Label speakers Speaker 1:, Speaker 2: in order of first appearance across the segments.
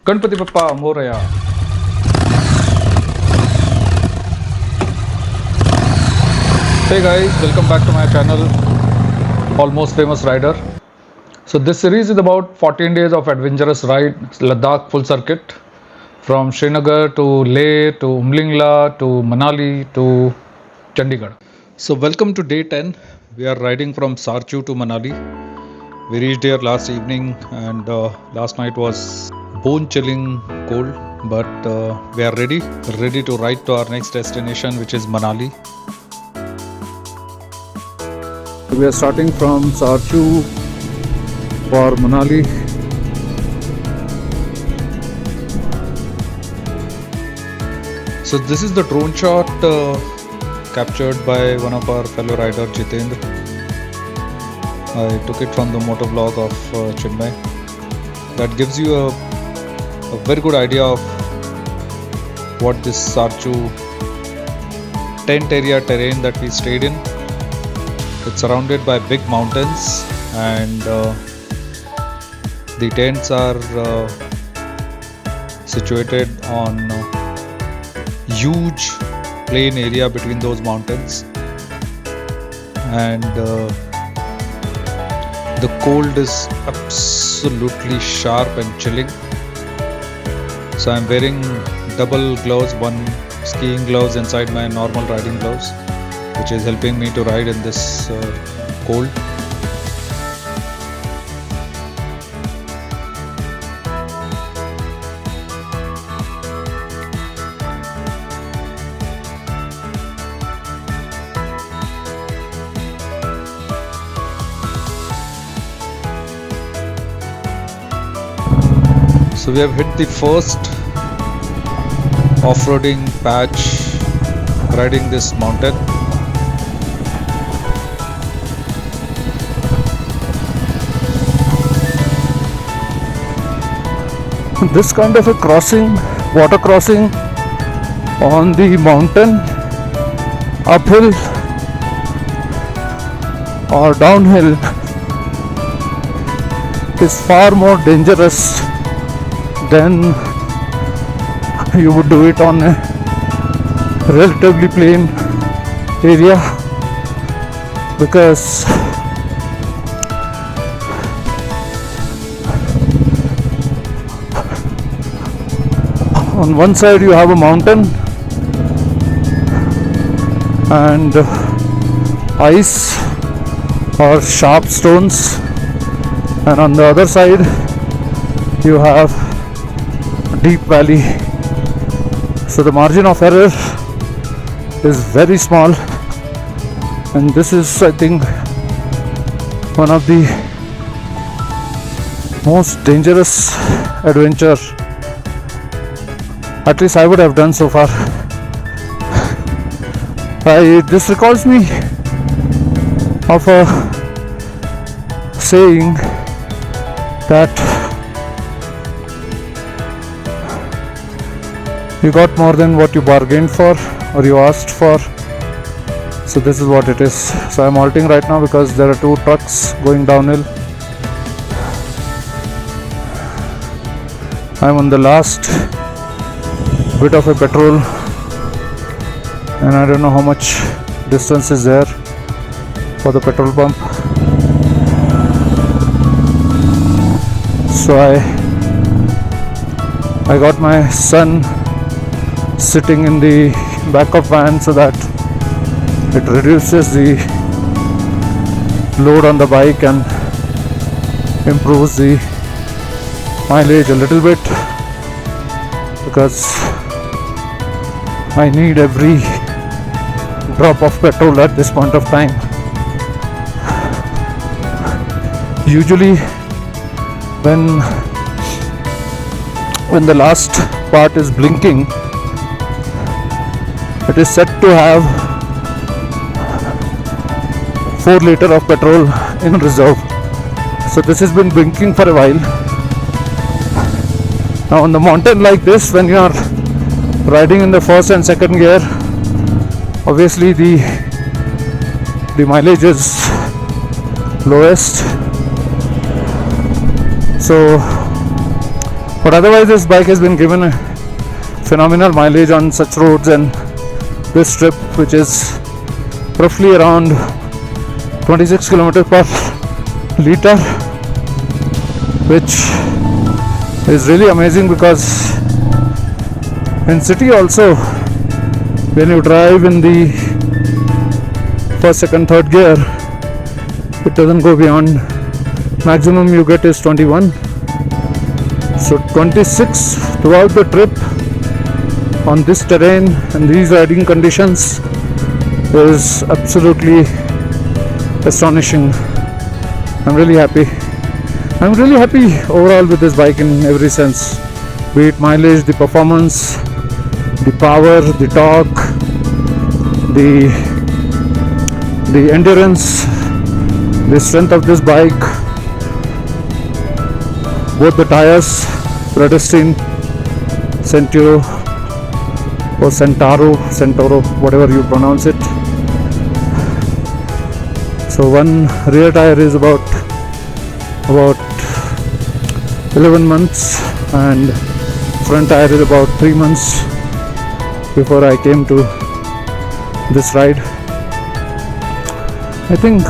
Speaker 1: Ganpati Bappa, Morya. Hey guys, welcome back to my channel, Almost Famous Rider. So this series is about 14 days of adventurous ride, Ladakh full circuit, from Srinagar to Leh to Umling to Manali to Chandigarh. So welcome to day 10. We are riding from Sarchu to Manali. We reached here last evening and last night was bone chilling cold, but we are ready to ride to our next destination, which is Manali. We are starting from Sarchu for Manali. So this is the drone shot captured by one of our fellow rider, Jeetendra. I took it from the motovlog of Chinmay. That gives you a very good idea of what this Sarchu tent area terrain that we stayed in. It's surrounded by big mountains and the tents are situated on huge plain area between those mountains, and the cold is absolutely sharp and chilling. So I'm wearing double gloves, one skiing gloves inside my normal riding gloves, which is helping me to ride in this cold. So we have hit the first off-roading patch riding this mountain. This kind of a crossing, water crossing on the mountain, uphill or downhill, is far more dangerous than you would do it on a relatively plain area, because on one side you have a mountain and ice or sharp stones, and on the other side you have a deep valley. So the margin of error is very small, and this is, I think, one of the most dangerous adventure at least I would have done so far. This recalls me of a saying that you got more than what you bargained for or you asked for. So this is what it is. So I'm halting right now because there are two trucks going downhill. I'm on the last bit of a petrol and I don't know how much distance is there for the petrol pump. So I got my son sitting in the back of van so that it reduces the load on the bike and improves the mileage a little bit, because I need every drop of petrol at this point of time. Usually when the last part is blinking, it is said to have 4 liters of petrol in reserve. So this has been blinking for a while. Now on the mountain like this, when you are riding in the first and second gear, obviously the mileage is lowest. So But otherwise this bike has been given a phenomenal mileage on such roads, and this trip, which is roughly around 26 km per liter, which is really amazing, because in city also when you drive in the first, second, third gear, it doesn't go beyond, maximum you get is 21. So 26 throughout the trip on this terrain and these riding conditions is absolutely astonishing. I'm really happy. I'm really happy overall with this bike in every sense, be it mileage, the performance, the power, the torque, the endurance, the strength of this bike, both the tyres, Vredestein, Centuro or Centauro, whatever you pronounce it. So one rear tire is about 11 months and front tire is about 3 months before I came to this ride. I think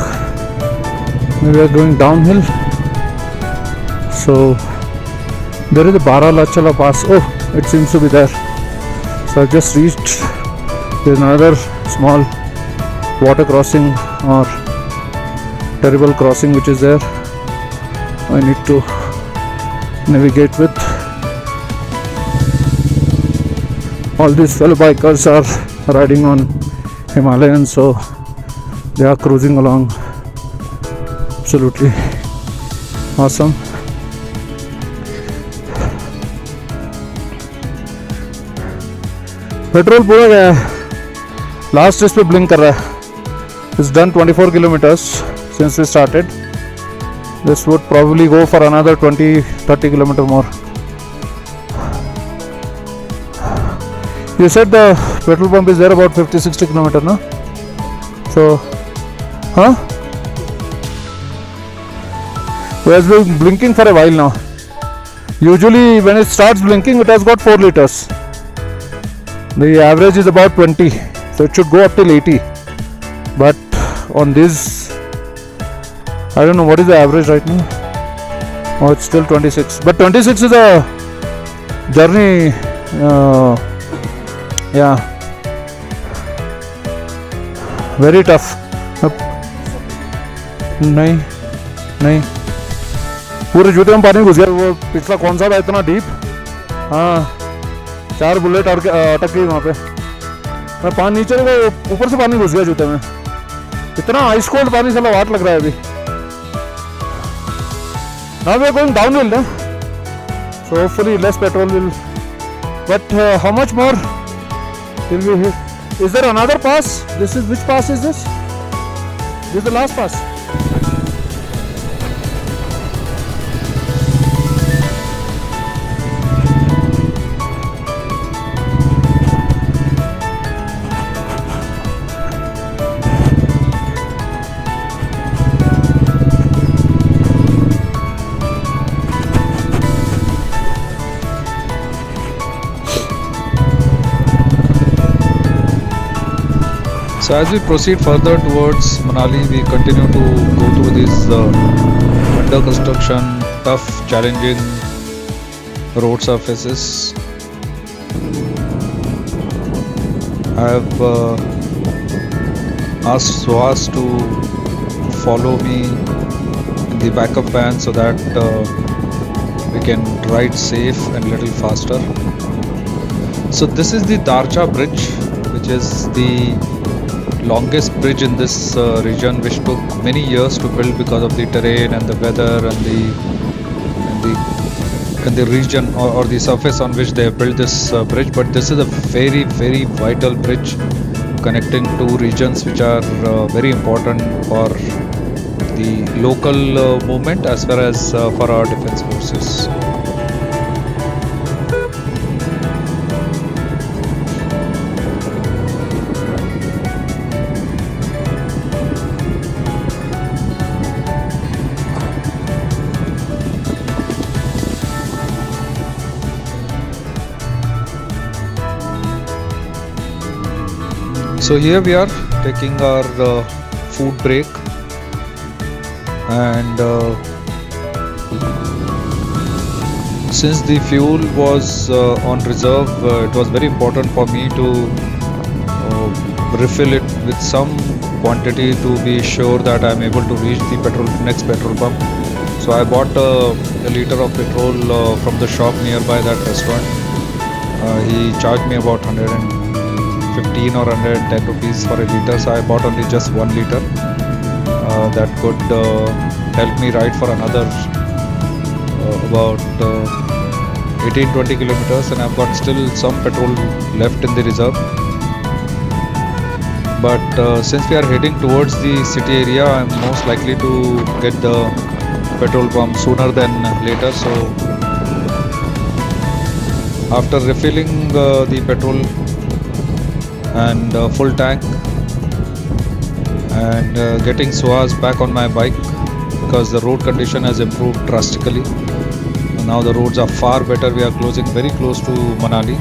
Speaker 1: we are going downhill. So there is a Baralacha pass. Oh, it seems to be there. So I've just reached. There's another small water crossing or terrible crossing which is there. I need to navigate with. All these fellow bikers are riding on Himalayans, so they are cruising along. Absolutely awesome. Petrol पूरा गया है, last इस पे blink कर रहा है. It's done 24 kilometers since we started. This would probably go for another 20-30 kilometer more. You said the petrol pump is there about 50-60 kilometer, no? So, huh? It has been blinking for a while now. Usually when it starts blinking, it has got 4 liters. The average is about 20, so it should go up till 80. But on this, I don't know what is the average right now. Oh, it's still 26. But 26 is a journey. Yeah, very tough. नहीं पूरे जूते में पानी घुस गया. वो पिछला कौन सा था इतना डीप? हाँ, 4 बुलेट और अटक गई वहाँ पे. मैं पानी नीचे को ऊपर से पानी घुस गया जूते में. इतना आइस कोल्ड पानी साला वाट लग रहा है अभी. Now we are going downhill, no? So hopefully less petrol will. But how much more will we hit? Is there another pass? This is which pass is this? This is the last pass.
Speaker 2: So as we proceed further towards Manali, we continue to go through these under construction, tough, challenging road surfaces. I have asked Suhas to follow me in the backup van so that we can ride safe and a little faster. So this is the Darcha bridge, which is the longest bridge in this region, which took many years to build because of the terrain and the weather and the region or the surface on which they have built this bridge. But this is a very, very vital bridge connecting two regions which are very important for the local movement as well as for our defense forces. So here we are taking our food break, and since the fuel was on reserve, it was very important for me to refill it with some quantity to be sure that I am able to reach the next petrol pump. So I bought a liter of petrol from the shop nearby that restaurant. He charged me about 115 or 110 rupees for a liter, so I bought only just 1 liter. That could help me ride for another about 18-20 kilometers, and I've got still some petrol left in the reserve. But since we are heading towards the city area, I'm most likely to get the petrol pump sooner than later. So after refilling the petrol and full tank, and getting Suhas back on my bike, because the road condition has improved drastically. Now the roads are far better. We are very close to Manali.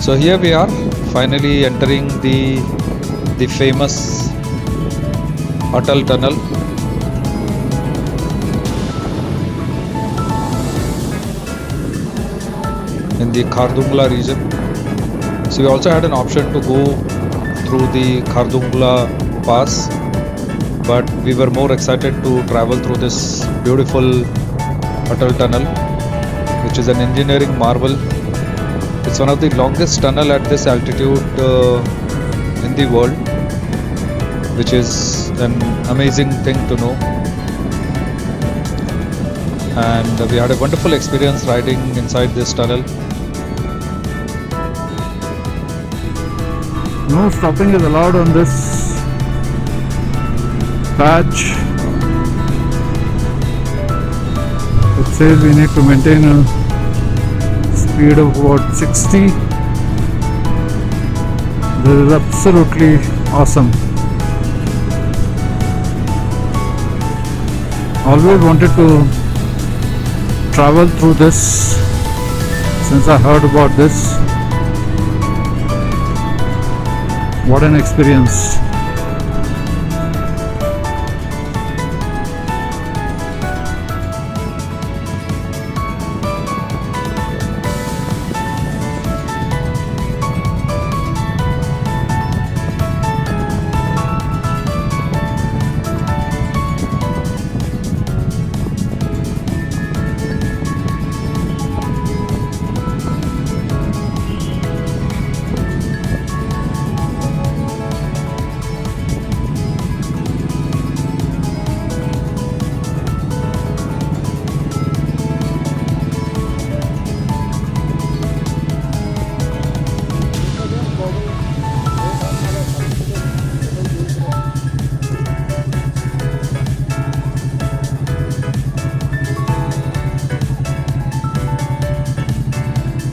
Speaker 2: So here we are, finally entering the famous Atal Tunnel. In the Khardungla region. So we also had an option to go through the Khardungla pass, but we were more excited to travel through this beautiful Atal Tunnel, which is an engineering marvel. It's one of the longest tunnel at this altitude in the world, which is an amazing thing to know. And we had a wonderful experience riding inside this tunnel.
Speaker 1: No stopping is allowed on this patch. It says we need to maintain a speed of about 60. This is absolutely awesome. Always wanted to travel through this since I heard about this. What an experience.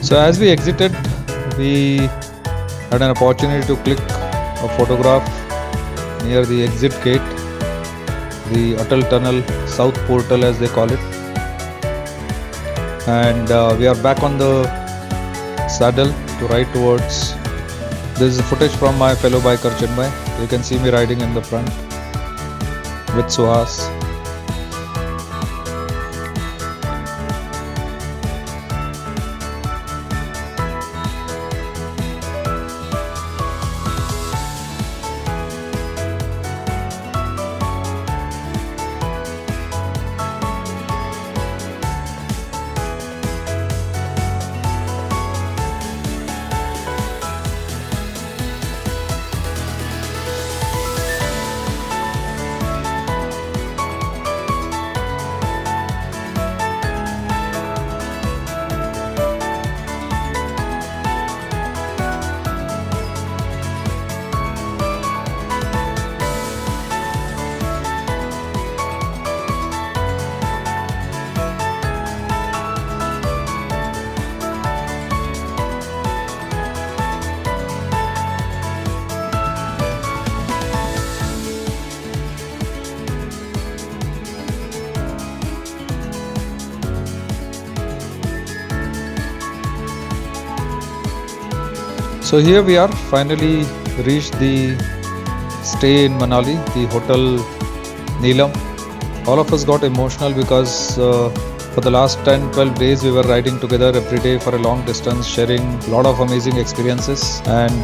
Speaker 2: So as we exited, we had an opportunity to click a photograph near the exit gate, the Atal Tunnel South Portal as they call it. And we are back on the saddle to ride towards. This is footage from my fellow biker Chinmay. You can see me riding in the front with Suhas. So here we are, finally reached the stay in Manali, the hotel Neelam. All of us got emotional because for the last 10-12 days we were riding together every day for a long distance, sharing a lot of amazing experiences, and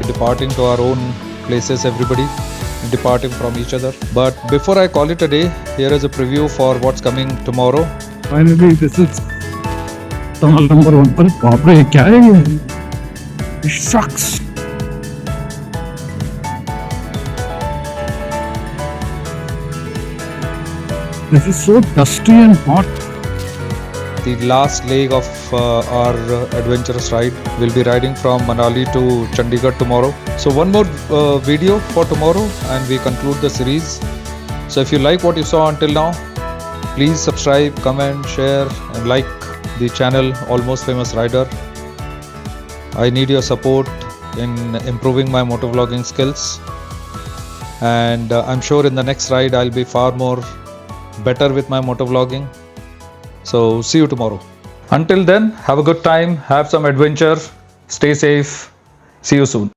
Speaker 2: departing to our own places, everybody departing from each other. But before I call it a day, here is a preview for what's coming tomorrow.
Speaker 3: Finally, this is tunnel number 1 पर बाप रे क्या है ये? It sucks. This is so dusty and hot.
Speaker 2: The last leg of our adventurous ride. We'll be riding from Manali to Chandigarh tomorrow. So one more video for tomorrow and we conclude the series. So if you like what you saw until now, please subscribe, comment, share and like the channel Almost Famous Rider. I need your support in improving my motovlogging skills, and I'm sure in the next ride I'll be far more better with my motovlogging. So see you tomorrow.
Speaker 1: Until then, have a good time, have some adventure, stay safe, see you soon.